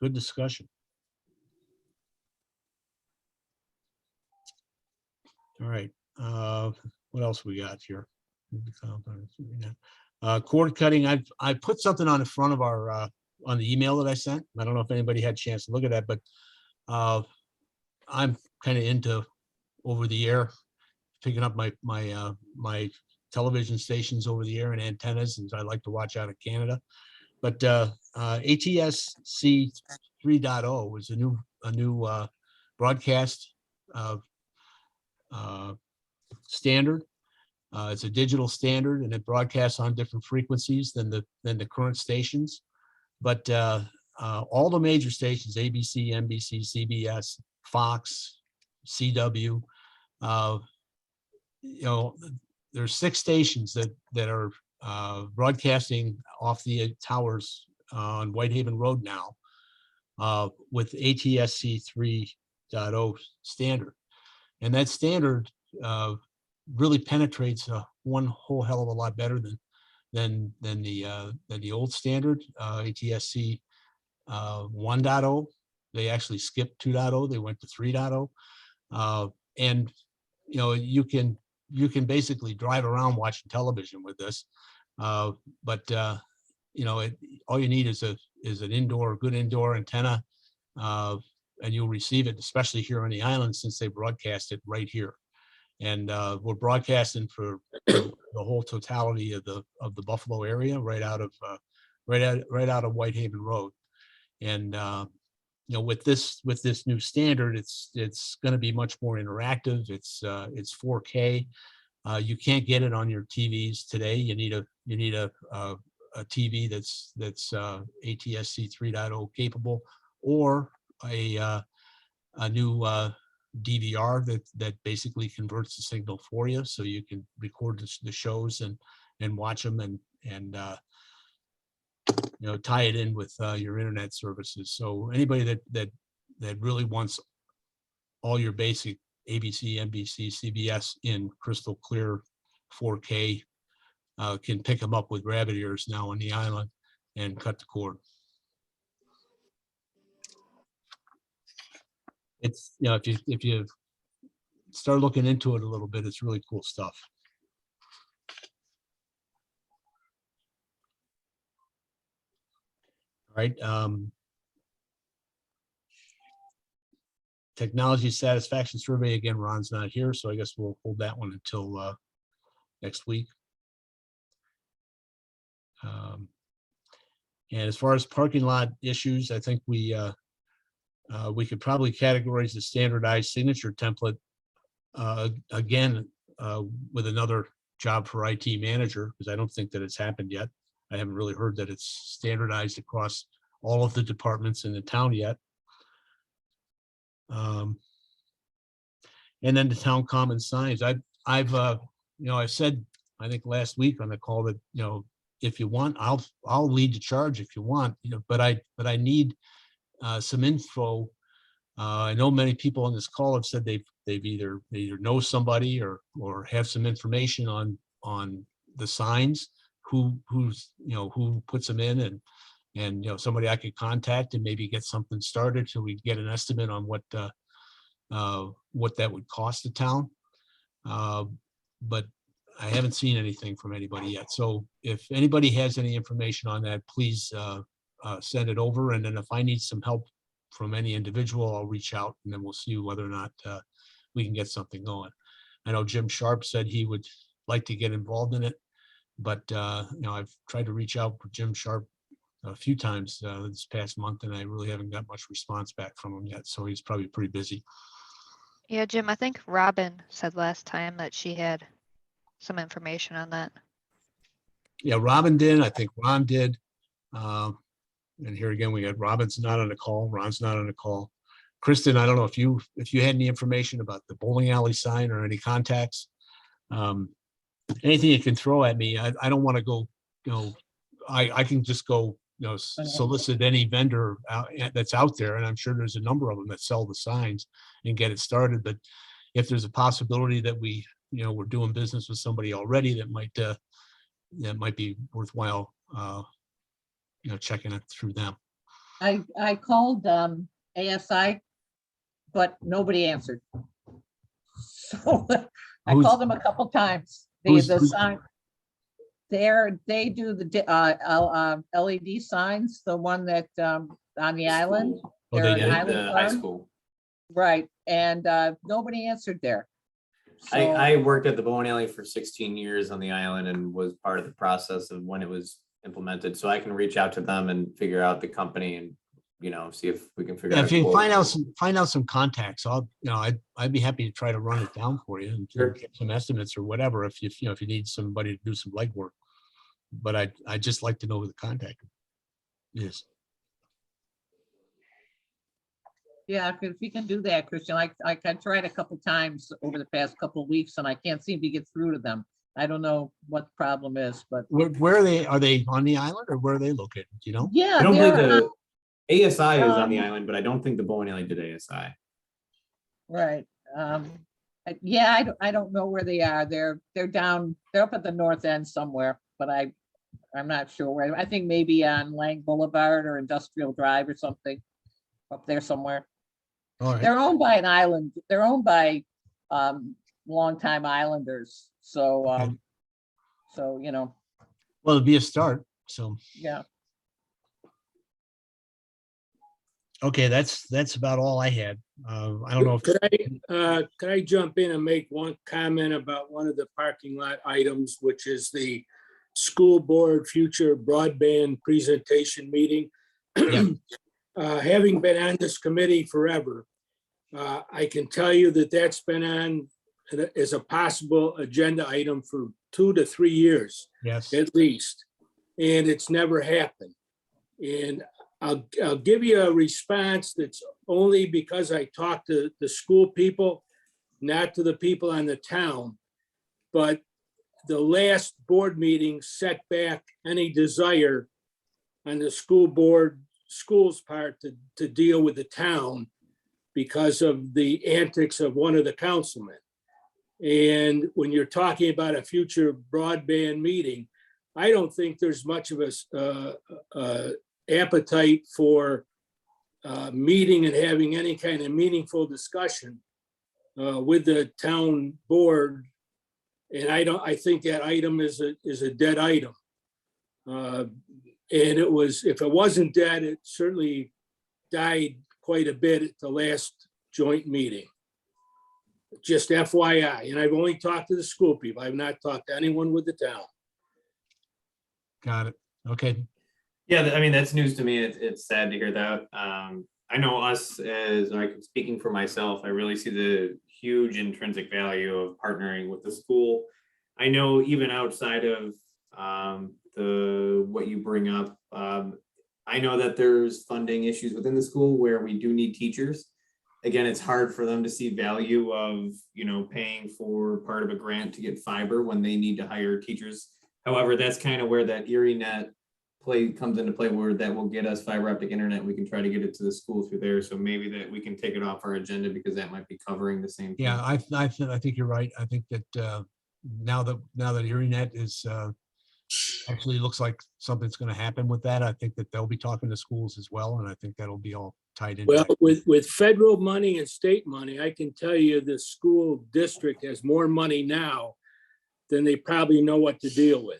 Good discussion. All right. What else we got here? Cord cutting. I put something on the front of our on the email that I sent. I don't know if anybody had a chance to look at that, but I'm kind of into over the air, picking up my television stations over the air and antennas, and I like to watch out of Canada. But ATSC 3.0 is a new broadcast standard. It's a digital standard, and it broadcasts on different frequencies than the current stations. But all the major stations, ABC, NBC, CBS, Fox, CW, there's 6 stations that are broadcasting off the towers on Whitehaven Road now with ATSC 3.0 standard. And that standard really penetrates one whole hell of a lot better than the old standard, ATSC 1.0. They actually skipped 2.0. They went to 3.0. And you can basically drive around watching television with this, but all you need is an good indoor antenna, and you'll receive it, especially here on the island, since they broadcast it right here. And we're broadcasting for the whole totality of the Buffalo area, right out of Whitehaven Road. And with this new standard, it's going to be much more interactive. It's 4K. You can't get it on your TVs today. You need a TV that's ATSC 3.0 capable, or a new DVR that basically converts the signal for you, so you can record the shows and watch them and tie it in with your internet services. So anybody that really wants all your basic ABC, NBC, CBS in crystal clear 4K can pick them up with rabbit ears now on the island and cut the cord. It's, if you start looking into it a little bit, it's really cool stuff. All right. Technology satisfaction survey. Again, Ron's not here, so I guess we'll hold that one until next week. And as far as parking lot issues, I think we could probably categorize the standardized signature template again with another job for IT manager, because I don't think that it's happened yet. I haven't really heard that it's standardized across all of the departments in the town yet. And then the town common signs. I've said, I think last week on the call that, if you want, I'll lead the charge if you want, but I need some info. I know many people on this call have said they've either know somebody or have some information on the signs, who puts them in, and somebody I could contact and maybe get something started so we get an estimate on what that would cost the town. But I haven't seen anything from anybody yet. So if anybody has any information on that, please send it over. And then if I need some help from any individual, I'll reach out, and then we'll see whether or not we can get something going. I know Jim Sharp said he would like to get involved in it, but I've tried to reach out for Jim Sharp a few times this past month, and I really haven't got much response back from him yet. So he's probably pretty busy. Yeah, Jim, I think Robin said last time that she had some information on that. Yeah, Robin did. I think Ron did. And here again, we got Robin's not on the call. Ron's not on the call. Kristen, I don't know if you had any information about the bowling alley sign or any contacts. Anything you can throw at me. I don't want to go, I can just go, solicit any vendor that's out there. And I'm sure there's a number of them that sell the signs and get it started. But if there's a possibility that we're doing business with somebody already, that might be worthwhile, checking it through them. I called ASI, but nobody answered. So I Who's- called them a couple times. who's- The who's- sign, they do the LED signs, the one that on the island. School. Oh, They're they an did? island The high firm. school. Right, and nobody answered there. So, I worked at the bowling alley for 16 years on the island and was part of the process of when it was implemented. So I can reach out to them and figure out the company and, see if we can figure Yeah, out. if a you quote. find out some contacts, I'd be happy to try to run it down for you and Sure. get some estimates or whatever, if you need somebody to do some legwork. But I'd just like to know who the contact is. yeah, if you can do that, Christian, I tried a couple times over the past couple of weeks and I can't seem to get through to them. I don't know what the problem is, but Where are they? Are they on the island or where are they located? Do you know? yeah, I don't believe they're the ASI is on the um, island, but I don't think the bowling alley did ASI. right. Yeah, I don't know where they are. They're up at the north end somewhere, but I'm not sure where. I think maybe on Lang Boulevard or Industrial Drive or something up there somewhere. All right. They're owned by an island. They're owned by longtime islanders. So Okay. Well, it'd be a start. So, Yeah. okay, that's about all I had. I don't know if, Could I jump in and make one comment about one of the parking lot items, which is the school board future broadband presentation meeting? Yeah. Having been on this committee forever, I can tell you that that's been on as a possible agenda item for 2 to 3 years yes, at least, and it's never happened. And I'll give you a response that's only because I talked to the school people, not to the people on the town. But the last board meeting set back any desire on the school's part to deal with the town because of the antics of one of the councilmen. And when you're talking about a future broadband meeting, I don't think there's much of a appetite for meeting and having any kind of meaningful discussion with the town board. And I think that item is a dead item. And if it wasn't dead, it certainly died quite a bit at the last joint meeting. Just FYI, and I've only talked to the school people. I've not talked to anyone with the town. got it. Okay. Yeah, I mean, that's news to me. It's sad to hear that. I know us as, like, speaking for myself, I really see the huge intrinsic value of partnering with the school. I know even outside of what you bring up. I know that there's funding issues within the school where we do need teachers. Again, it's hard for them to see value of, paying for part of a grant to get fiber when they need to hire teachers. However, that's kind of where that ErieNet comes into play, where that will get us fiber optic internet. We can try to get it to the school through there. So maybe that we can take it off our agenda because that might be covering the same thing. Yeah, I think you're right. I think that now that ErieNet is actually looks like something's going to happen with that. I think that they'll be talking to schools as well, and I think that'll be all tied in. Well, with federal money and state money, I can tell you the school district has more money now than they probably know what to deal with.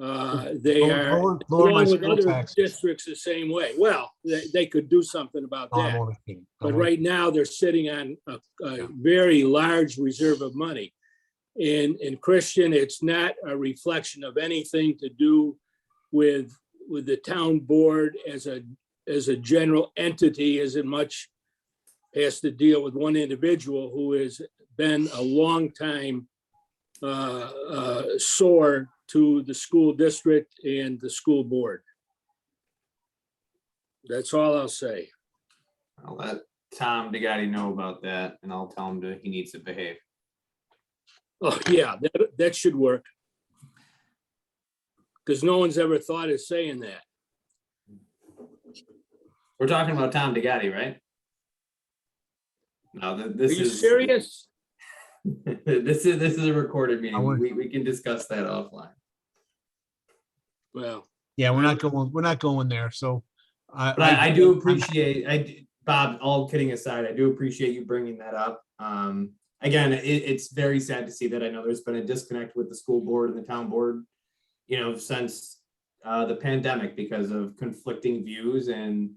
They are, lower my along with school other taxes. districts, the same way. Well, they could do something about No, I'm that. only kidding. But right now, they're sitting on a very large reserve of money. And Christian, it's not a reflection of anything to do with the town board as a general entity, as much has to deal with one individual who has been a long time sore to the school district and the school board. That's all I'll say. I'll let Tom DeGatti know about that, and I'll tell him he needs to behave. Oh, yeah, that should work. Because no one's ever thought of saying that. We're talking about Tom DeGatti, right? No, Are this you is serious? this is a recorded meeting. would- We can discuss that offline. Well, Yeah, we're not going there. So But I do appreciate, Bob, all kidding aside, I do appreciate you bringing that up. Again, it's very sad to see that. I know there's been a disconnect with the school board and the town board, since the pandemic because of conflicting views and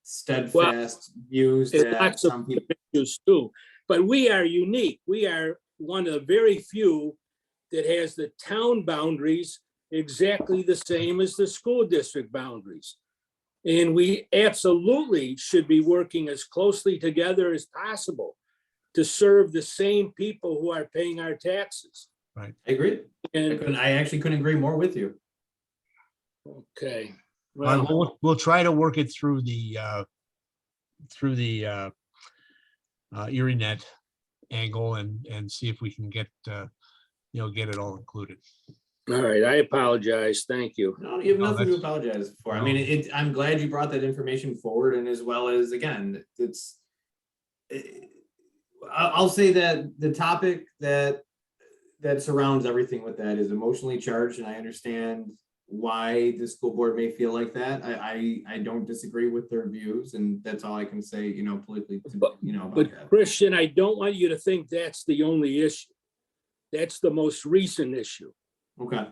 steadfast views it's that lots of some people. issues too. But we are unique. We are one of the very few that has the town boundaries exactly the same as the school district boundaries. And we absolutely should be working as closely together as possible to serve the same people who are paying our taxes. I agree. And, I actually couldn't agree more with you. okay. Well, we'll try to work it through the ErieNet angle and see if we can get get it all included. All right, I apologize. Thank you. No, you have No, nothing to that's- apologize for. I no. mean, I'm glad you brought that information forward, and as well as, again, I'll say that the topic that surrounds everything with that is emotionally charged, and I understand why the school board may feel like that. I don't disagree with their views, and that's all I can say, politically, about But that. Christian, I don't want you to think that's the only issue. That's the most recent issue. Okay.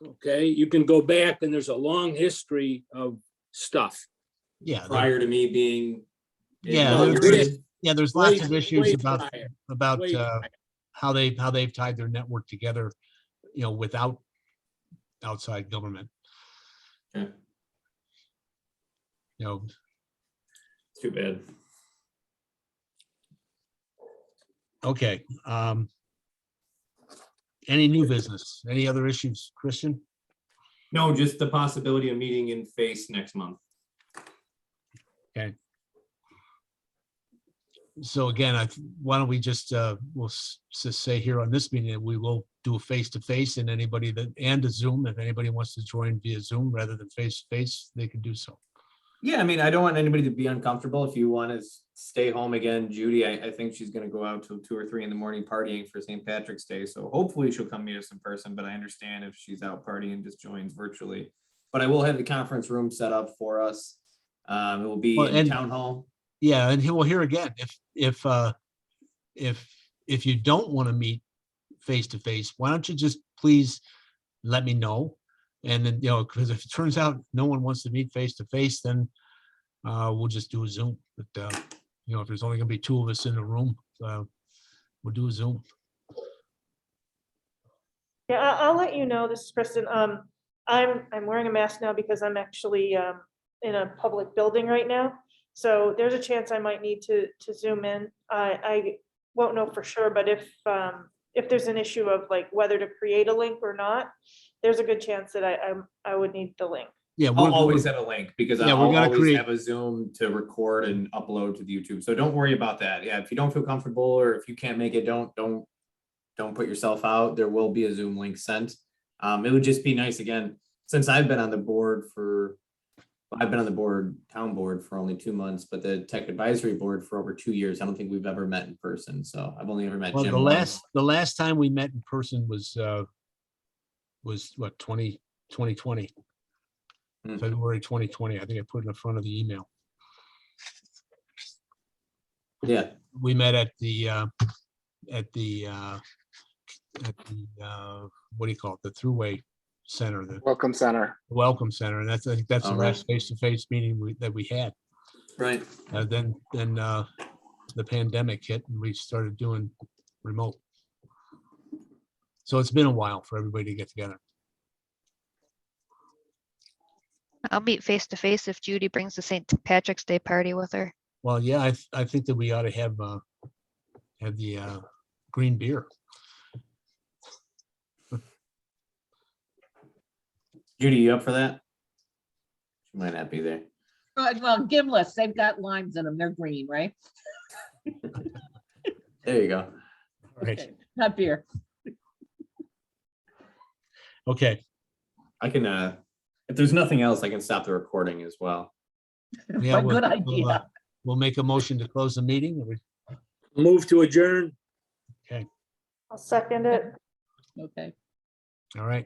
Okay, you can go back and there's a long history of stuff. Yeah, Prior to me being. Yeah, there's- there's lots of Way- issues way about prior, way prior. how they've tied their network together, without outside government. Okay. It's too bad. Okay. Any new business? Any other issues, Christian? No, just the possibility of meeting in face next month. So again, why don't we just just say here on this meeting that we will do a face-to-face, and and a Zoom, if anybody wants to join via Zoom rather than face-to-face, they can do so. Yeah, I mean, I don't want anybody to be uncomfortable. If you want to stay home again, Judy, I think she's going to go out till 2 or 3 in the morning partying for St. Patrick's Day. So hopefully she'll come meet us in person, but I understand if she's out partying and just joins virtually. But I will have the conference room set up for us. It will be in town hall. Yeah, and here again, if you don't want to meet face-to-face, why don't you just please let me know? And then, because if it turns out no one wants to meet face-to-face, then we'll just do a Zoom. But, if there's only gonna be 2 of us in the room, we'll do a Zoom. Yeah, I'll let you know. This is Kristen. I'm wearing a mask now because I'm actually in a public building right now. So there's a chance I might need to Zoom in. I won't know for sure, but if if there's an issue of like whether to create a link or not, there's a good chance that I would need the link. Yeah, I'll we're always have a link because Yeah, I'll we're gonna always create- have a Zoom to record and upload to the YouTube. So don't worry about that. Yeah, if you don't feel comfortable or if you can't make it, don't put yourself out. There will be a Zoom link sent. It would just be nice again, since I've been on the board town board for only 2 months, but the tech advisory board for over 2 years. I don't think we've ever met in person. So I've only ever met Well, Jim the once. last time we met in person was what, 2020. Hmm. February 2020. I think I put it in the front of the email. Yeah, We met at the what do you call it? The Thruway Center, the Welcome Center. Welcome Center. And I think that's the All right. last face-to-face meeting that we had. right. Then the pandemic hit and we started doing remote. So it's been a while for everybody to get together. I'll meet face to face if Judy brings the St. Patrick's Day party with her. Well, yeah, I think that we ought to have the green beer. Judy, you up for that? She might not be there. Well, Gimlets, they've got limes in them. They're green, right? There you go. All right. Okay, not beer. Okay. I can, if there's nothing else, I can stop the recording as well. Yeah, But good idea. We'll make a motion to close the meeting. Move to adjourn. I'll second it. Okay. All right.